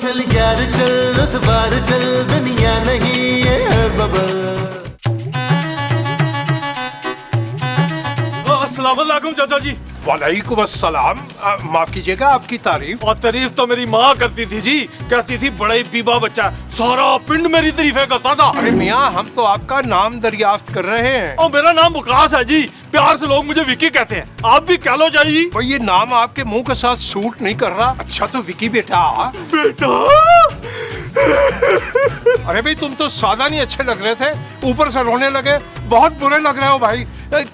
चल यार चल उस बार चल दुनिया नहीं है बबल। अस्सलाम वालेकुम चाचा जी। वालेकुम अस्सलाम। माफ कीजिएगा, आपकी तारीफ? और तारीफ तो मेरी माँ करती थी जी, कहती थी बड़ा ही बीबा बच्चा, सारा पिंड मेरी तारीफें करता था। अरे मियाँ, हम तो आपका नाम दरियाफ्त कर रहे हैं। और मेरा नाम वकास है जी, प्यार से लोग मुझे विकी कहते हैं, आप भी कह लो जी। भाई ये नाम आपके मुंह के साथ सूट नहीं कर रहा। अच्छा तो विकी बेटा। बेटा अरे भाई तुम तो सादा नहीं अच्छे लग रहे थे, ऊपर से रोने लगे, बहुत बुरे लग रहे हो भाई।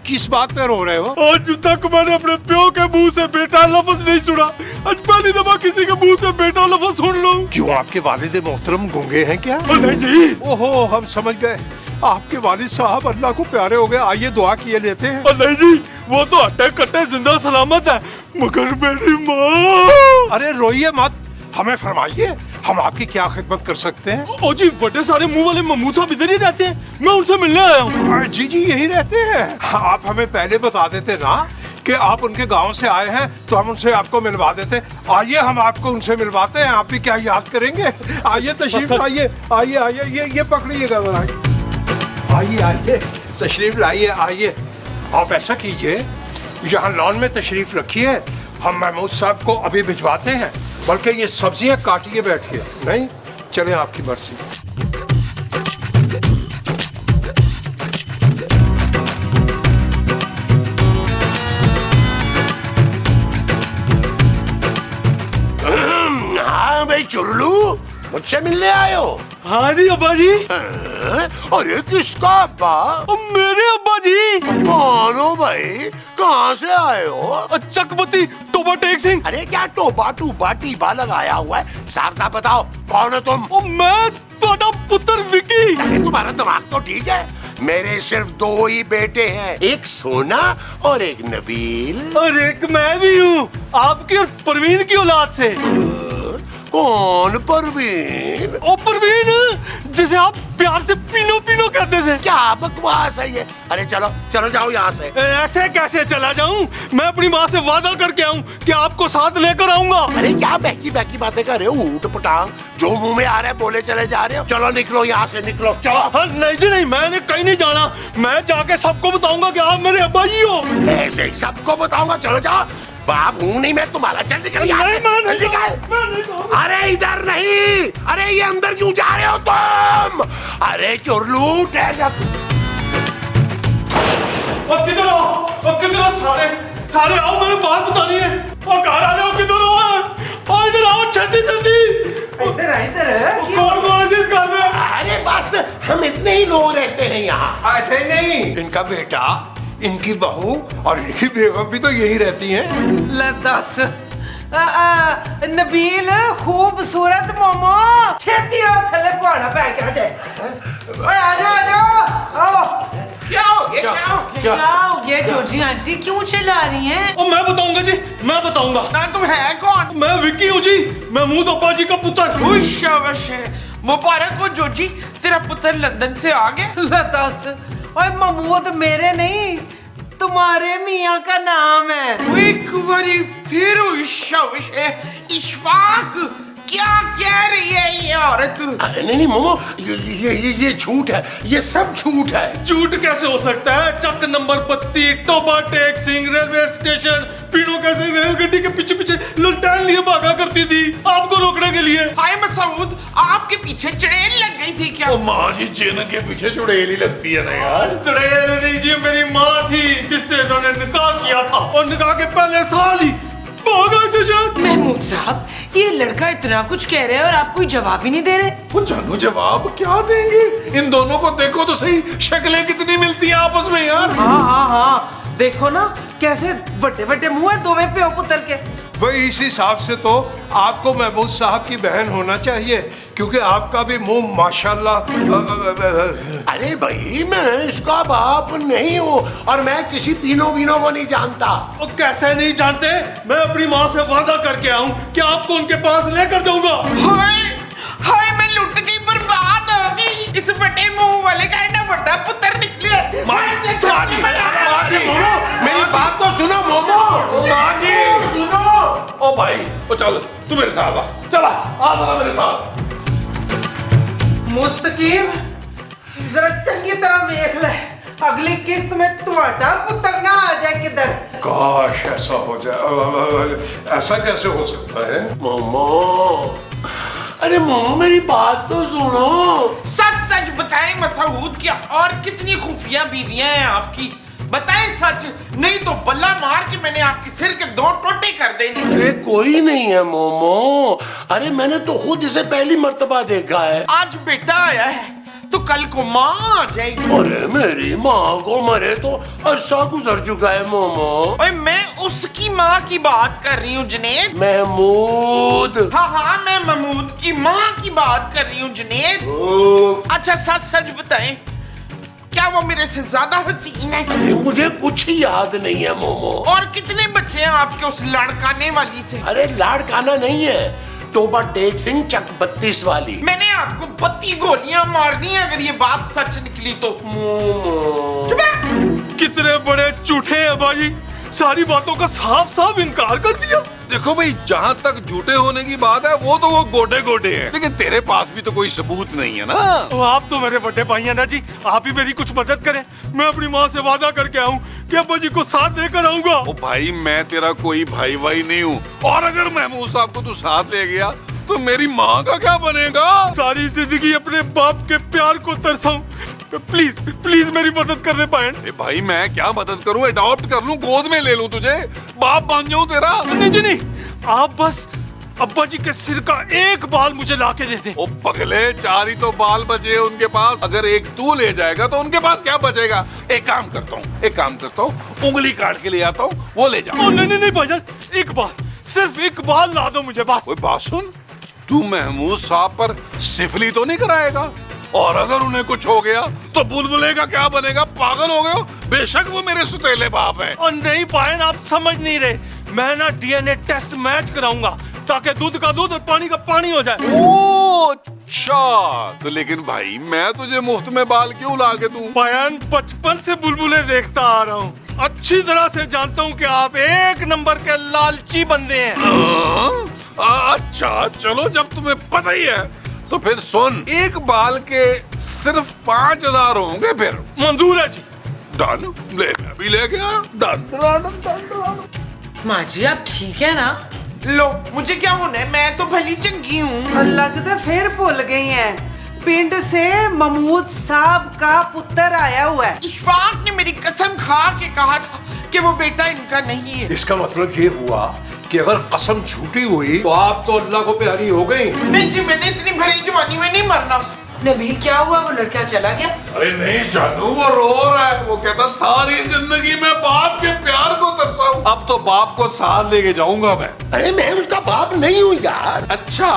किस बात पे रो रहे हो? आज तक मैंने अपने प्यो के मुंह से बेटा लफ्ज नहीं सुना, आज पहली दफा किसी के मुंह से बेटा लफ्ज सुन लूं। क्यों, आपके वालिद मोहतरम गूंगे हैं क्या? नहीं जी। ओहो, हम समझ गए, आपके वालिद साहब अल्लाह को प्यारे हो गए। आइए दुआ किए लेते हैं। नहीं जी, वो तो हट्टे कट्टे जिंदा सलामत है, मगर मेरी माँ। अरे रोइए मत, हमें फरमाइए, हम आपकी क्या खिदमत कर सकते हैं? ओ जी, बड़े सारे मुंह वाले महमूद साहब इधर ही रहते हैं, मैं उनसे मिलने आया हूँ। जी जी यही रहते हैं। आप हमें पहले बता देते ना कि आप उनके गांव से आए हैं, तो हम उनसे आपको मिलवा देते। आइए हम आपको उनसे मिलवाते हैं, आप भी क्या याद करेंगे। आइए तशरीफ लाइए, आइए आइए, ये पकड़िएगा जरा। आइए आइए, तशरीफ लाइए, आइए। आप ऐसा कीजिए, यहाँ लॉन में तशरीफ रखिए, हम महमूद साहब को अभी भिजवाते हैं। बल्कि ये सब्जियां काटिए बैठिए। नहीं चले, आपकी मर्जी। हाँ भाई चुरलू, मुझसे मिलने आए हो? हाँ जी अब्बा जी। अरे किसका अब्बा? मेरे अब्बा जी। कौन हो भाई, कहाँ से आए हो? चकपति टोबा टेक सिंह। अरे क्या टोबा टूबा टीबा लगाया हुआ है, साफ साफ बताओ कौन हो तुम? मैं तुम्हारा पुत्र विकी। अरे तुम्हारा दिमाग तो ठीक है, मेरे सिर्फ दो ही बेटे हैं, एक सोना और एक नबील। और एक मैं भी हूँ, आपकी और परवीन की औलाद से। कौन परवीन? ओ परवीन, जिसे आप प्यार से पीनो पीनो कहते थे। क्या बकवास है ये? अरे चलो चलो जाओ यहाँ से। ऐसे कैसे चला जाऊं? मैं अपनी माँ से वादा करके आऊं कि आपको साथ लेकर आऊंगा। अरे क्या बहकी बहकी बातें कर रहे हो, ऊट पटांग, जो मुंह में आ रहा है बोले चले जा रहे हो। चलो निकलो यहाँ से, निकलो चलो। हाँ, नहीं जी नहीं, मैंने कहीं नहीं जाना, मैं जाके सबको बताऊंगा कि आप मेरे अब्बा जी हो। ऐसे ही सबको बताऊंगा, चलो जाओ। बाप हूँ नहीं मैं तुम्हारा, चल निकल यहाँ से, निकल। अरे इधर नहीं, अरे ये अंदर क्यों जा रहे हो तुम? अरे चुरलू ठहर जा। किधर आओ, किधर आओ, सारे सारे आओ, मैंने बात बतानी है। और घर आ जाओ, किधर आओ, इधर आओ, जल्दी जल्दी। इधर कौन है जिस घर में? अरे बस हम इतने ही लोग रहते हैं यहाँ। ऐसे नहीं, इनका बेटा, इनकी बहू और इनकी बेगम भी तो यही रहती हैं। दस नबील खूबसूरत मोमो, छेती और थले पौड़ा पै के आ जाए। आ जाओ आओ। क्या हो गया, क्या हो गया? जॉर्जी आंटी क्यों चिल्ला रही हैं? और मैं बताऊंगा जी, मैं बताऊंगा। ना तुम है कौन? मैं विक्की हूँ जी, महमूद अब्बा जी का पुत्र। शाबाश है, मुबारक हो जॉर्जी, तेरा पुत्र लंदन से आ गया। दस ओए महमूद मेरे नहीं, तुम्हारे मियाँ का नाम है। एक बारी फिर शाबाश है। इशफाक, क्या कह रही है ये औरत? नहीं नहीं मोमो, ये झूठ है, ये सब झूठ है। झूठ कैसे हो सकता है? Chak number 32 Toba Tek Singh railway station, पीड़ों कैसे रेलगाड़ी के पीछे पीछे ललटैन लिए भागा करती थी आपको रोकने के लिए। हाय मसूद, आपके पीछे चुड़ैल लग गई थी क्या? माँ जी, जिन के पीछे चुड़ैल ही लगती है ना यार। चुड़ैल नहीं जी, मेरी माँ थी जिससे इन्होंने निकाह किया था, और निकाह के पहले साल ही महमूद साहब, ये लड़का इतना कुछ कह रहे हैं और आप कोई जवाब ही नहीं दे रहे। वो जानू जवाब क्या देंगे? इन दोनों को देखो तो सही, शक्लें कितनी मिलती हैं आपस में यार। हाँ, देखो ना कैसे बड़े बड़े मुंह है दोवे पे पुत्र के। भाई इस हिसाब से तो आपको महमूद साहब की बहन होना चाहिए, क्योंकि आपका भी मुंह माशाल्लाह। अरे भाई मैं इसका बाप नहीं हूँ, और मैं किसी पीनो वीनो को नहीं जानता। और कैसे नहीं जानते? मैं अपनी माँ से वादा करके आऊँ कि आपको उनके पास लेकर जाऊंगा। हाय हाय, मैं लुट गई, बर्बाद हो गई। इस बड़े मुंह वाले का इतना बड़ा पुत्र निकले। मेरी बात तो सुनो मोमो, सुनो। ओ भाई ओ चल तू मेरे साथ आ, चला आ जरा मेरे साथ। मुस्तकीम जरा चंगी तरह देख ले, अगली किस्त में तुम्हारा पुत्र ना आ जाए किधर। काश ऐसा हो जाए। ऐसा कैसे हो सकता है? मोमो, अरे मोमो मेरी बात तो सुनो। सच सच बताएं मसूद, क्या और कितनी खुफिया बीवियां हैं आपकी? बताएं सच, नहीं तो बल्ला मार के मैंने आपके सिर के 2 टोटे कर देने। अरे कोई नहीं है मोमो, अरे मैंने तो खुद इसे पहली मर्तबा देखा है। आज बेटा आया है तो कल को माँ आ जाएगी। अरे मेरी माँ को मरे तो अरसा गुजर चुका है मोमो। ओए मैं उसकी माँ की बात कर रही हूँ जुनेद। महमूद। हाँ हाँ मैं महमूद की माँ की बात कर रही हूँ जुनेद। अच्छा सच सच बताएं, क्या वो मेरे से ज्यादा हसीन है? अरे मुझे कुछ ही याद नहीं है मोमो। और कितने बच्चे हैं आपके उस लड़काने वाली से? अरे लाड़काना नहीं है, तोबा टेक सिंह चक 32 वाली। मैंने आपको 32 गोलियां मारनी है अगर ये बात सच निकली तो। चुप है। कितने बड़े झूठे हैं बाजी, सारी बातों का साफ साफ इनकार कर दिया। देखो भाई, जहाँ तक झूठे होने की बात है वो तो वो गोटे गोटे है, लेकिन तेरे पास भी तो कोई सबूत नहीं है ना। तो आप तो मेरे बड़े भाई हैं ना जी, आप ही मेरी कुछ मदद करें। मैं अपनी माँ से वादा करके आऊँ कि अब्बा जी को साथ लेकर आऊंगा। ओ भाई, मैं तेरा कोई भाई भाई नहीं हूँ, और अगर महमूद साहब को तू साथ ले गया तो मेरी माँ का क्या बनेगा? सारी जिंदगी अपने बाप के प्यार को तरसाऊं, प्लीज प्लीज मेरी मदद कर दे पायन। भाई मैं क्या मदद करूँ? अडॉप्ट कर लूँ, गोद में ले लूँ तुझे, बाप बन जाऊँ तेरा? नहीं जी नहीं, आप बस अब्बा जी के सिर का एक बाल मुझे लाके दे दे। ओ पगले, 4 ही तो बाल बचे हैं उनके पास, अगर एक तू ले जाएगा तो उनके पास क्या बचेगा? एक काम करता हूँ, उंगली काट के ले आता हूँ, वो ले जाओ। नहीं नहीं नहीं भाईजान, एक बाल, सिर्फ एक बाल ला दो मुझे बस। ओए बात सुन, तू महमूद साहब पर सिफली तो नहीं कराएगा? और अगर उन्हें कुछ हो गया तो बुलबुले का क्या बनेगा? पागल हो गए हो? बेशक वो मेरे सुतेले बाप है। और नहीं पायन, आप समझ नहीं रहे, मैं ना डीएनए टेस्ट मैच कराऊंगा ताकि दूध का दूध और पानी का पानी हो जाए। ओ अच्छा, तो लेकिन भाई मैं तुझे मुफ्त में बाल क्यों ला के दूं? पायन, बचपन से बुलबुले देखता आ रहा हूँ, अच्छी तरह से जानता हूँ कि आप एक नंबर के लालची बंदे हैं। अच्छा चलो, जब तुम्हें पता ही है तो फिर सुन, एक बाल के सिर्फ 5000 होंगे। फिर मंजूर है जी। डन, ले मैं भी ले गया। डन। माँ जी आप ठीक है ना? लो मुझे क्या होना है, मैं तो भली चंगी हूँ। लगता फिर भूल गई हैं, पिंड से महमूद साहब का पुत्र आया हुआ है। इशफाक ने मेरी कसम खा के कहा था कि वो बेटा इनका नहीं है। इसका मतलब ये हुआ कि अगर कसम झूठी हुई तो आप तो अल्लाह को प्यारी हो गई। नहीं जी, मैंने इतनी भरी जवानी में नहीं मरना। नबील क्या हुआ, वो लड़का चला गया? अरे नहीं जानू, वो रो रहा है, वो कहता सारी जिंदगी मैं बाप के प्यार को तरसाऊं, अब तो बाप को साथ लेके जाऊंगा मैं। अरे मैं उसका बाप नहीं हूँ यार। अच्छा,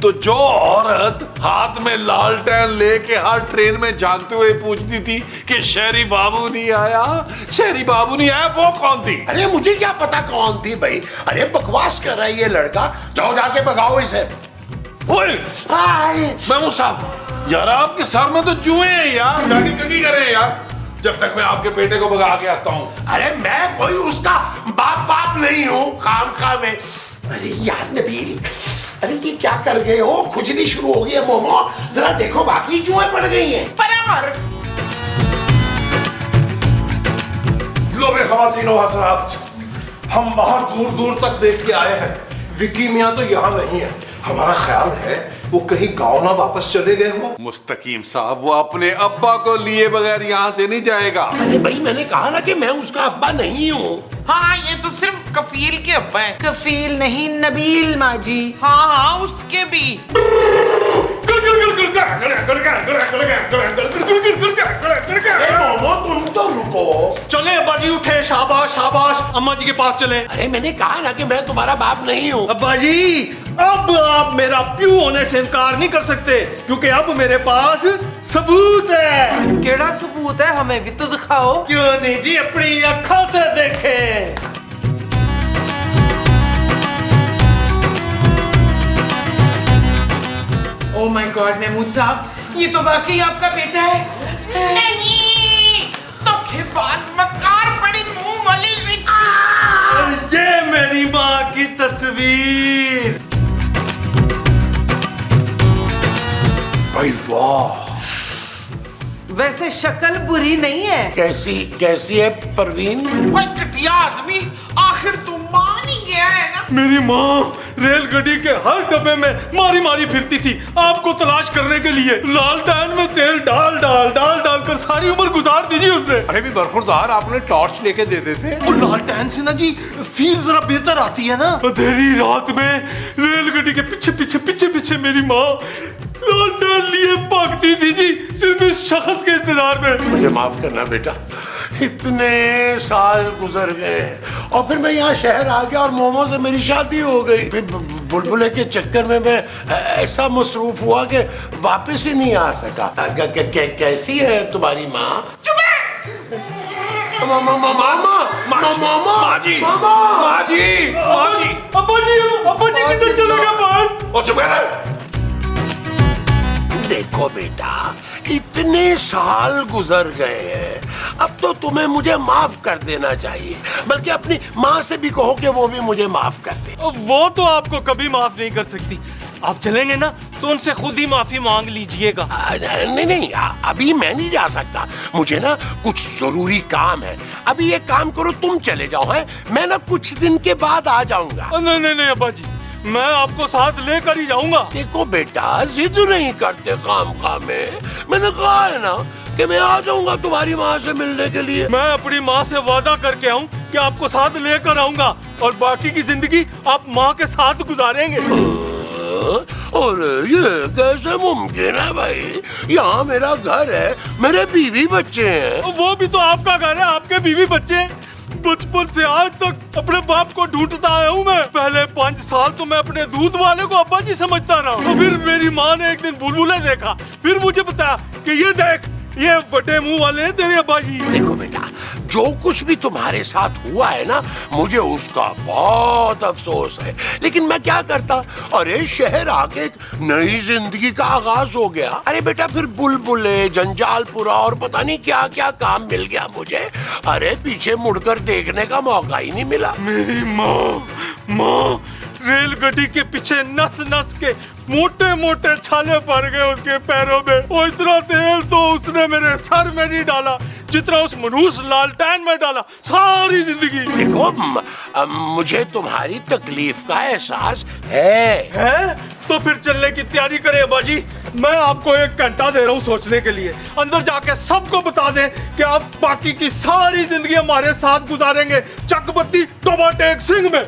तो जो औरत हाथ में लालटेन लेके हर ट्रेन में जाते हुए पूछती थी कि शहरी बाबू नहीं आया, शहरी बाबू नहीं आया, वो कौन थी? अरे मुझे क्या पता कौन थी भाई। अरे बकवास कर रहा है ये लड़का, जाओ जाके भगाओ इसे। ओए महमूद साहब, यार आपके सर में तो जुए हैं यार, जाके कंघी करें यार, जब तक मैं आपके बेटे को भगा के आता हूँ। अरे मैं कोई उसका बाप नहीं हूँ खामखा में। अरे यार नबील, अरे ये क्या कर गए हो? खुजली शुरू हो गई है मोमो, जरा देखो बाकी जुएं पड़ गई हैं। परामर। लो बे ख़वातीनो हज़रात, हम बाहर दूर दूर तक देख के आए हैं, विक्की मियाँ तो यहाँ नहीं है। हमारा ख्याल है वो कहीं गांव ना वापस चले गए हो। मुस्तकीम साहब, वो अपने अब्बा को लिए बगैर यहाँ से नहीं जाएगा। अरे भाई मैंने कहा ना कि मैं उसका अब्बा नहीं हूँ। हाँ ये तो सिर्फ कफील के अब्बा हैं। कफील नहीं, नबील माँ जी। हाँ हाँ उसके भी। मोमो तुम तो रुको। चले अब्बा जी, उठे, शाबाश शाबाश, अम्मा जी के पास चले। अरे मैंने कहा ना कि मैं तुम्हारा बाप नहीं हूँ। अब्बा जी, अब आप मेरा प्यू होने से इनकार नहीं कर सकते, क्योंकि अब मेरे पास सबूत है। केड़ा सबूत है, हमें भी तो दिखाओ। क्यों नहीं जी, अपनी आँखों से देखें। ओह माय गॉड महमूद साहब, ये तो वाकई आपका बेटा है। नहीं तो खेबाज मकार बड़ी मुंह वाली रिच। ये मेरी माँ की तस्वीर वैसे शक्ल बुरी नहीं है। कैसी कैसी है परवीन? ओए घटिया आदमी, आखिर तुम मान ही गया है ना। मेरी माँ रेलगाड़ी के हर डब्बे में मारी मारी फिरती थी आपको तलाश करने के लिए। लालटेन में तेल डाल डाल डाल डाल कर सारी उम्र गुजार दी जी उसने। अरे भी बरखुरदार, आपने टॉर्च लेके दे देते। और लालटेन से ना जी फील जरा बेहतर आती है ना। अंधेरी रात में रेलगाड़ी के पीछे पीछे पीछे पीछे मेरी माँ लालटेन लिए भागती थी जी, सिर्फ इस शख्स के इंतजार में। मुझे माफ करना बेटा, इतने साल गुजर गए और फिर मैं यहाँ शहर आ गया और मोमो से मेरी शादी हो गई। फिर बुलबुले के चक्कर में मैं ऐसा मसरूफ हुआ कि वापस ही नहीं आ सका। कैसी है तुम्हारी माँ? मामा माँ जी अब्बा जी किधर चले गए बाहर? ओ चुप रह। देखो बेटा, इतने साल गुजर गए हैं, अब तो तुम्हें मुझे माफ कर देना चाहिए। बल्कि अपनी माँ से भी कहो कि वो भी मुझे माफ कर दे। वो तो आपको कभी माफ नहीं कर सकती। आप चलेंगे ना तो उनसे खुद ही माफी मांग लीजिएगा। नहीं, अभी मैं नहीं जा सकता, मुझे ना कुछ जरूरी काम है। अभी ये काम करो, तुम चले जाओ। है मैं ना कुछ दिन के बाद आ जाऊंगा। नहीं अब्बा जी, मैं आपको साथ लेकर ही जाऊंगा। देखो बेटा, जिद नहीं करते काम में। मैंने कहा है ना कि मैं आ जाऊंगा तुम्हारी माँ से मिलने के लिए। मैं अपनी माँ से वादा करके आऊँ कि आपको साथ लेकर आऊंगा और बाकी की जिंदगी आप माँ के साथ गुजारेंगे। और ये कैसे मुमकिन है भाई? यहाँ मेरा घर है, मेरे बीवी बच्चे हैं। वो भी तो आपका घर है, आपके बीवी बच्चे हैं। बचपन से आज तक अपने बाप को ढूंढता आया हूँ मैं। पहले 5 साल तो मैं अपने दूध वाले को अब्बा जी समझता रहा। तो फिर मेरी माँ ने एक दिन बुलबुले देखा, फिर मुझे बताया कि ये देख, ये बड़े मुंह वाले हैं तेरे अब्बा जी। देखो बेटा, जो कुछ भी तुम्हारे साथ हुआ है ना, मुझे उसका बहुत अफसोस है, लेकिन मैं क्या करता। अरे शहर आके एक नई जिंदगी का आगाज हो गया। अरे बेटा, फिर बुलबुले, जंजालपुरा और पता नहीं क्या क्या काम मिल गया मुझे। अरे पीछे मुड़कर देखने का मौका ही नहीं मिला। मेरी माँ रेलगाड़ी के पीछे नस नस के मोटे मोटे छाले पड़ गए उसके पैरों में। और इतना तेल तो उसने मेरे सर में नहीं डाला जितना उस मनूस लालटेन में डाला सारी जिंदगी। देखो, मुझे तुम्हारी तकलीफ का एहसास है? तो फिर चलने की तैयारी करें अब्बा जी। मैं आपको 1 घंटा दे रहा हूँ सोचने के लिए। अंदर जाके सबको बता दें कि आप बाकी की सारी जिंदगी हमारे साथ गुजारेंगे चकबत्ती टोबा टेक सिंह में।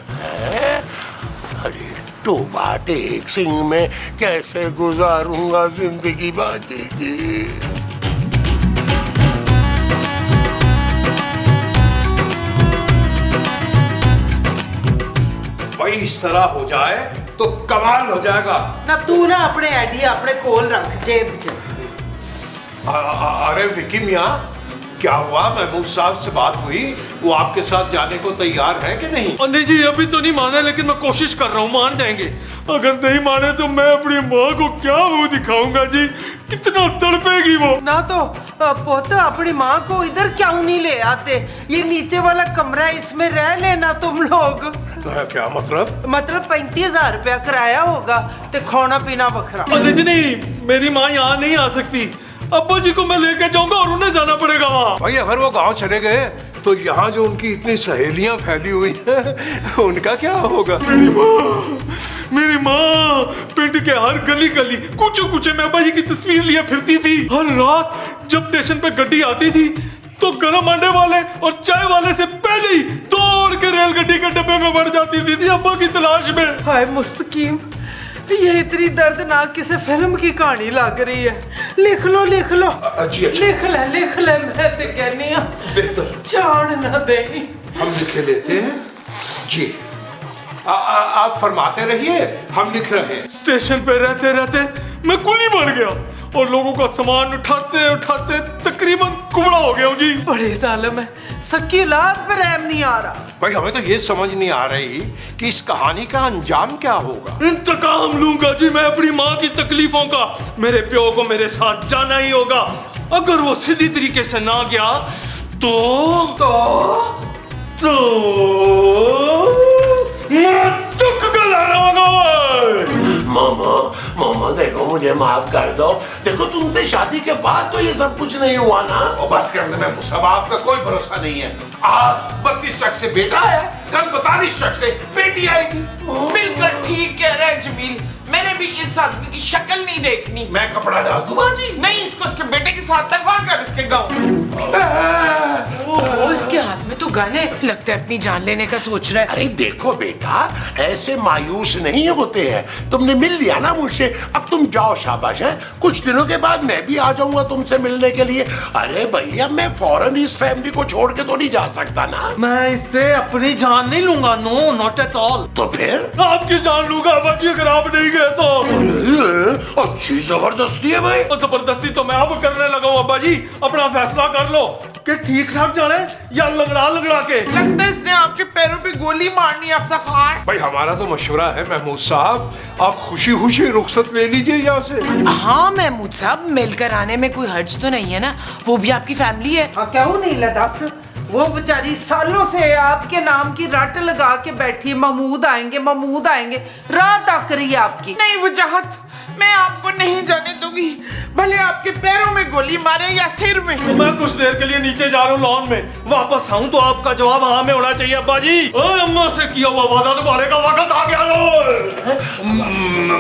अरे टोबा टेक सिंह में कैसे गुजारूंगा जिंदगी बाकी की? भाई इस तरह हो जाए तो कमाल हो जाएगा। ना तू ना अपने आइडिया अपने कोल रख जेब च। अरे विकी मियाँ, क्या हुआ? महमूद साहब से बात हुई, वो आपके साथ जाने को तैयार है कि नहीं? नहीं जी, अभी तो नहीं माना, लेकिन मैं कोशिश कर रहा हूँ, मान जाएंगे। अगर नहीं माने तो मैं अपनी माँ को क्या मुंह दिखाऊंगा जी, कितना तड़पेगी वो। ना तो पुत्र अपनी माँ को इधर क्यों नहीं ले आते? ये नीचे वाला कमरा है, इसमें रह लेना तुम लोग। क्या मतलब? 35,000 रुपया किराया होगा तो खाना पीना बखरा। नहीं, मेरी माँ यहाँ नहीं आ सकती। अब्बा जी को मैं लेके जाऊंगा और उन्हें जाना पड़ेगा वहाँ। भाई अगर वो गांव चले गए तो यहाँ जो उनकी इतनी सहेलियां फैली हुई हैं उनका क्या होगा? मेरी माँ पिंड के हर गली गली कूचे कूचे में अब्बा जी की तस्वीर लिए फिरती थी। हर रात जब स्टेशन पे गड्डी आती थी तो गरम अंडे वाले और चाय वाले से पहले ही दौड़ के रेलगाड़ी के डब्बे में बढ़ जाती थी अब्बा की तलाश में। हाय मुस्तकीम, ये इतनी दर्दनाक किसी फिल्म की कहानी लग रही है। लिख लो लिख लो। अच्छी। लिख ले मैं तो कहनी हूँ बेहतर जान ना दे। हम लिखे लेते हैं जी। आप फरमाते रहिए, हम लिख रहे हैं। स्टेशन पे रहते रहते मैं कुली बन गया और लोगों का सामान उठाते उठाते तकरीबन कुबड़ा हो गया हूँ जी। बड़ी जालिम है, सच्ची औलाद पर रहम नहीं आ रहा। भाई हमें तो ये समझ नहीं आ रही कि इस कहानी का अंजाम क्या होगा। इंतकाम लूंगा जी मैं अपनी माँ की तकलीफों का। मेरे प्यो को मेरे साथ जाना ही होगा। अगर वो सीधी तरीके से ना गया तो मैं चुक कर लाना होगा। मामा देखो, मुझे माफ कर दो। देखो तुमसे शादी के बाद तो ये सब कुछ नहीं हुआ ना। और बस करने में मुसाब, आपका कोई भरोसा नहीं है। आज 32 शक से बेटा है, कल 42 शक से बेटी आएगी। बिल्कुल ठीक कह रहा है जमील, मैंने भी इस आदमी की शक्ल नहीं देखनी। मैं कपड़ा डाल दूं बाजी? नहीं, इसको इसके बेटे के साथ तकवा कर इसके गाँव। ओ, इसके हाथ में तो गन है, लगता है अपनी जान लेने का सोच रहा है। अरे देखो बेटा, ऐसे मायूस नहीं होते हैं। तुमने मिल लिया ना मुझसे, अब तुम जाओ, शाबाश है। कुछ दिनों के बाद मैं भी आ जाऊंगा तुमसे मिलने के लिए। अरे भैया, मैं फौरन इस फैमिली को छोड़ के तो नहीं जा सकता ना। मैं इससे अपनी जान नहीं लूंगा, नो नॉट एट ऑल। तो फिर आपकी जान लूंगा अब्बा जी, अगर आप नहीं गए तो। अरे, अच्छी जबरदस्ती है भाई। और जबरदस्ती तो मैं अब करने लगा हूं अब्बा जी। अपना फैसला कर लो कि ठीक ठाक जाने या लगड़ा लगड़ा के। लगता है इसने आपके पैरों पे गोली मारनी है अफ्तार। भाई हमारा तो मशवरा है महमूद साहब, आप खुशी खुशी रुखसत ले लीजिए यहाँ से। हाँ महमूद साहब, मिलकर आने में कोई हर्ज तो नहीं है ना, वो भी आपकी फैमिली है। क्यों नहीं लदास, वो बेचारी सालों से आपके नाम की रट लगा के बैठी, महमूद आएंगे, रात तक रही आपकी। नहीं वजाहत, मैं आपको नहीं जाने दूंगी, भले आपके पैरों में गोली मारे या सिर में। तो मैं कुछ देर के लिए नीचे जा रहा हूँ लॉन में, वापस आऊँ तो आपका जवाब हाँ में होना चाहिए अब्बा जी। अम्मा से किया हुआ वादा निभाने का वक्त आ गया।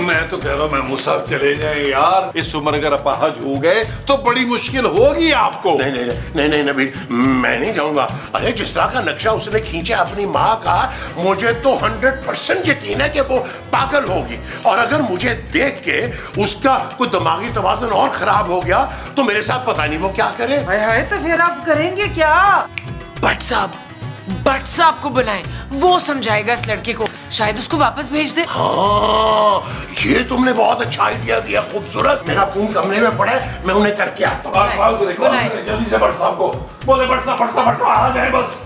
मैं तो कह रहा हूँ महमूद साहब चले जाए यार, इस उम्र अगर अपाहज हो गए तो बड़ी मुश्किल होगी आपको। नहीं नबील, मैं नहीं जाऊंगा। अरे जिस तरह का नक्शा उसने खींचा अपनी माँ का, मुझे तो 100% यकीन है कि वो पागल होगी। और अगर मुझे देख के उसका कोई दिमागी तवाज़ुन और खराब हो गया तो मेरे साथ पता नहीं वो क्या करे। हाय, तो फिर आप करेंगे क्या? भट्ट साहब को बुलाएं, वो समझाएगा इस लड़के को, शायद उसको वापस भेज दे। हाँ, ये तुमने बहुत अच्छा आइडिया दिया, खूबसूरत। मेरा फोन कमरे में पड़ा है, मैं उन्हें करके आता हूँ। जल्दी से भट्ट साहब को बोले, भट्ट साहब आ जाए बस।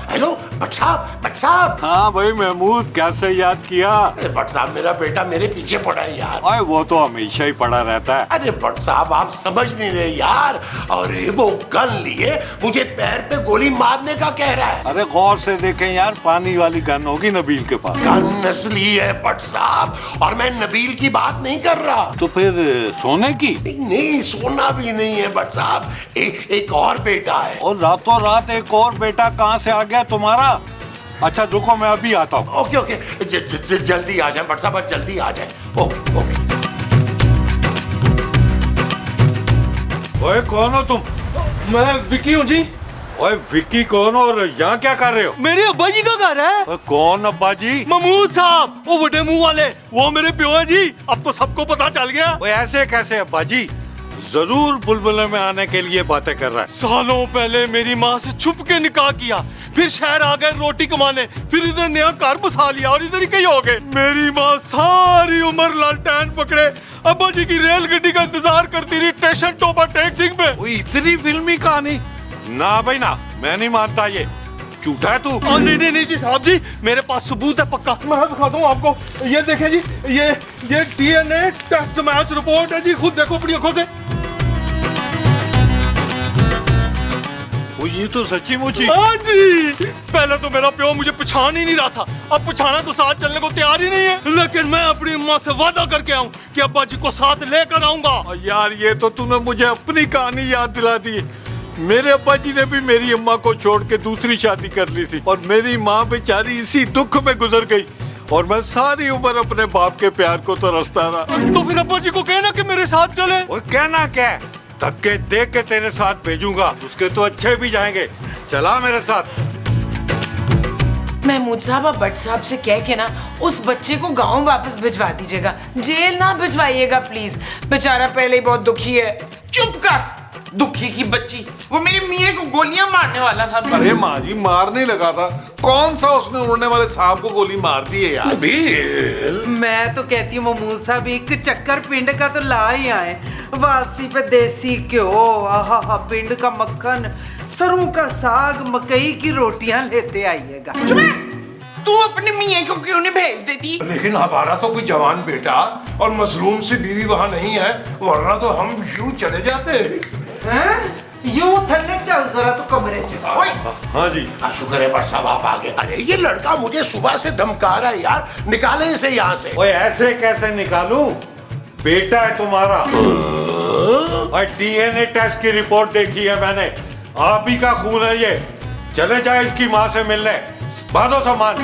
हेलो भट्ट साहब। हाँ भाई महमूद, कैसे याद किया? अरे भट्ट साहब, मेरा बेटा मेरे पीछे पड़ा है यार। अरे वो तो हमेशा ही पड़ा रहता है। अरे भट्ट साहब, आप समझ नहीं रहे यार। अरे वो गन लिए मुझे पैर पे गोली मारने का कह रहा है। अरे गौर से देखें यार, पानी वाली गन होगी नबील के पास। गन नस्ली है भट्ट साहब, और मैं नबील की बात नहीं कर रहा। तो फिर सोने की? नहीं, सोना भी नहीं है भट्ट साहब, एक और बेटा है। और रातों रात एक और बेटा कहाँ से आ गया तुम्हारा? अच्छा रुको, मैं अभी आता हूँ। ओके, जल्दी आ जाए भट्ट साहब, जल्दी आ जाए। ओके। ओए कौन हो तुम? मैं विकी हूँ जी। ओए विक्की कौन, और यहाँ क्या कर रहे हो? मेरे अब्बा जी का घर है। ओए कौन अब्बा जी? महमूद साहब, वो बड़े मुंह वाले, वो मेरे प्यो है जी। अब तो सबको पता चल गया। ओए ऐसे कैसे अब्बा जी? जरूर बुलबुले में आने के लिए बातें कर रहा है। सालों पहले मेरी माँ से छुप के निकाह किया, फिर शहर आ गए रोटी कमाने, फिर इधर नया घर बसा लिया और इधर ही कहीं हो गए। मेरी माँ सारी उम्र लालटेन पकड़े अब्बा जी की रेलगाड़ी का इंतजार करती रही स्टेशन टॉप टेक सिंह पे। ओए इतनी फिल्मी कहानी? ना भाई ना, मैं नहीं मानता, ये झूठा है तू। नहीं जी साहब जी, मेरे पास सबूत है पक्का। मैं दिखाता हूँ आपको, ये देखें जी, ये DNA टेस्ट मैच रिपोर्ट है जी, खुद देखो अपनी आंखों से। ये तो सच्ची मुची। हाँ जी, पहले तो मेरा प्यो मुझे पहचान ही नहीं रहा था, अब पहचाना तो साथ चलने को तैयार ही नहीं है। लेकिन मैं अपनी माँ से वादा करके आऊँ कि अब्बा जी को साथ लेकर आऊंगा। यार ये तो तूने मुझे अपनी कहानी याद दिला दी। मेरे अब्बा जी ने भी मेरी अम्मा को छोड़ के दूसरी शादी कर ली थी, और मेरी माँ बेचारी इसी दुख में गुजर गई, और मैं सारी उम्र अपने बाप के प्यार को तरसता रहा। तो फिर अब्बा जी को कहना कि मेरे साथ चले। और कहना क्या, धक्के देख के तेरे साथ भेजूंगा, उसके तो अच्छे भी जाएंगे। चला मेरे साथ। महमूद साहब, आप भट्ट साहब से कह के ना उस बच्चे को गांव वापस भिजवा दीजिएगा, जेल ना भिजवाइएगा प्लीज, बेचारा पहले ही बहुत दुखी है। चुप कर, दुखी की बच्ची, वो मेरे मियाँ को गोलियां मारने वाला था। अरे माँ जी, मारने लगा था, कौन सा उसने उड़ने वाले सांप को गोली मार दी है यार। मैं तो कहती हूँ महमूद साहब, एक चक्कर पिंड का तो ला ही आए, वापसी पे देसी घ्यो, आहा पिंड का मक्खन, सरों का साग, मकई की रोटियां लेते आइएगा। तू अपने मियाँ को क्यों नहीं भेज देती? लेकिन हमारा तो कोई जवान बेटा और मजलूम सी बीवी वहाँ नहीं है, वरना तो हम यूं चले जाते। हैं? यूं थल्ले चल जरा तू कमरे च ओए हाँ जी। शुक्र है बट साहब आप आ गए। अरे ये लड़का मुझे सुबह से धमका रहा है यार, निकाले इसे यहाँ से। ओए ऐसे कैसे निकालूं? बेटा है तुम्हारा। और डीएनए टेस्ट की रिपोर्ट देखी है मैंने, आप ही का खून है ये। चले जाए इसकी माँ से मिलने, बांधो सामान।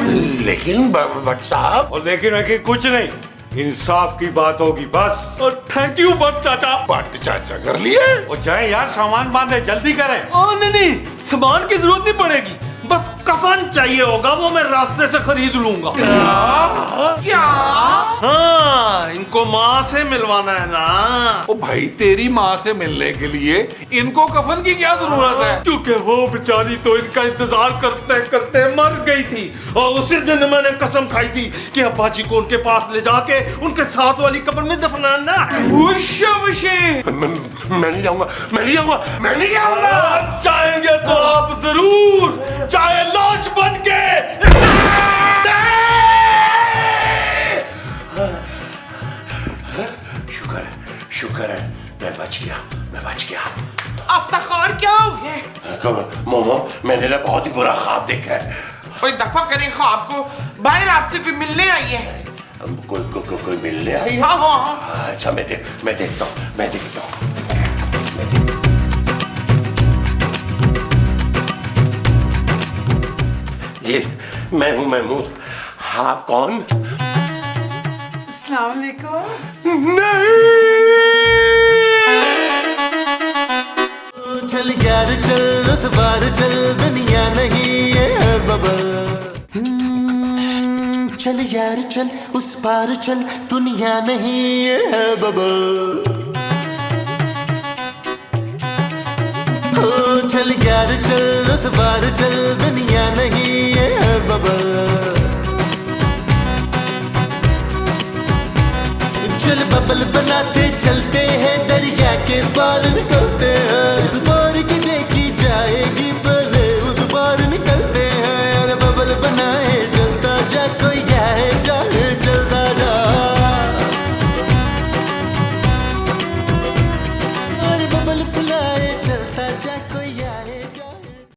लेकिन बट साहब। और लेकिन कुछ नहीं, इंसाफ की बात होगी बस। और थैंक यू बट चाचा। बट चाचा कर लिए। और जाए यार, सामान बांधे, जल्दी करें। नहीं, सामान की जरूरत नहीं पड़ेगी, बस कफन चाहिए होगा, वो मैं रास्ते से खरीद लूंगा। क्या? हाँ, इनको माँ से मिलवाना है ना। ओ भाई, तेरी माँ से मिलने के लिए इनको कफन की क्या जरूरत है? क्योंकि वो बेचारी तो इनका इंतजार करते करते मर गई थी, और उसी दिन मैंने कसम खाई थी कि अब्बा जी को उनके पास ले जाके उनके साथ वाली कब्र में दफनाना है। मैं नहीं जाऊंगा, मैं नहीं जाऊंगा, मैं नहीं जाऊंगा। जाएंगे तो आप जरूर, चाहे लाश बन के। शुक्र है मैं बच गया, मैं बच गया। अफ्तार क्या हो गया? मोमो, मैंने ना बहुत ही बुरा ख्वाब देखा है। कोई दफा करें ख्वाब को, बाहर आपसे कोई मिलने आई है। कोई मिलने आई है? हाँ। अच्छा मैं देखता हूँ। जी मैं हूँ महमूद। आप कौन? अस्सलाम वालेकुम। चल यार चल, उस बार चल, दुनिया नहीं ये है बबल। चल यार चल, उस पार चल, दुनिया नहीं ये है बबल। ओ चल यार चल, उस बार चल, दुनिया नहीं ये है बबल। चल बबल बनाते चलते हैं, दरिया के पार निकलते